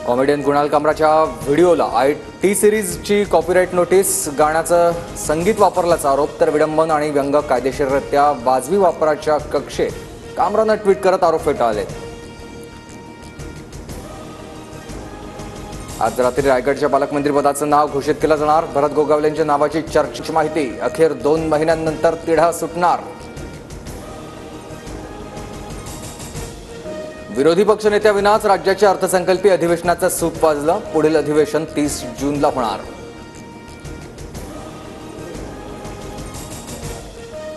Comedian Kunal कामराच्या व्हिडिओला T सिरीजची copyright notice, गाण्याचं संगीत वापरल्याचा आरोप तर विडंबन आणि व्यंग कायदेशीररित्या वाजवी वापराच्या कक्षेत कामरानं ट्विट करत आरोप फेटाळले। आज रात्री रायगडच्या पालकमंत्रीपदाचं नाव घोषित केलं जाणार। भरत गोगावलेंच्या नावाची चर्चेची माहिती, अखेर 2 महिन्यांनंतर तिढा सुटणार। विरोधी पक्षनेत्याविनाच राज्याच्या अर्थसंकल्पीय अधिवेशनाचं सूप वाजलं। पुढील अधिवेशन 30 जूनला होणार।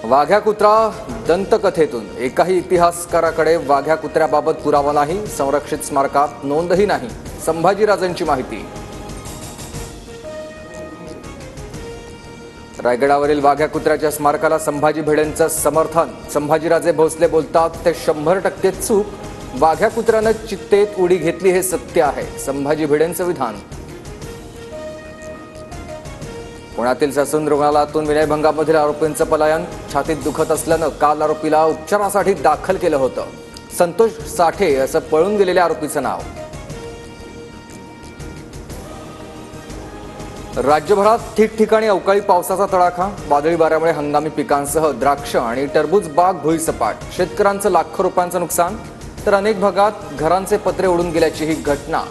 वाघ्या कुत्रा दंतकथेतून एकाही इतिहासकाराकडे वाघ्या कुत्र्याबाबत पुरावा नाही, संरक्षित स्मारकात नोंदही नाही, संभाजीराजेंची माहिती। रायगडावरील वाघ्या कुत्र्याच्या स्मारकाला संभाजी भिडेंचं समर्थन। संभाजीराजे भोसले बोलतात ते 100% चूक, वाघ्या कुत्र्यानं चित्तेत उडी घेतली हे सत्य आहे, संभाजी भिडेंचं विधान। पुण्यातील ससून रुग्णालयातून विनयभंगामधील आरोपींचं पलायन, छातीत दुखत असल्यानं काल आरोपीला उपचारासाठी दाखल केलं होतं। संतोष साठे असं पळून गेलेल्या आरोपीचं नाव। राज्यभरात ठिकठिकाणी अवकाळी पावसाचा तडाखा, वादळी वाऱ्यामुळे हंगामी पिकांसह द्राक्ष आणि टरबूज बाग भुईसपाट, शेतकऱ्यांचं लाखो रुपयांचं नुकसान, तर अनेक भागात घरांचे पत्रे उडून गेल्याची ही घटना।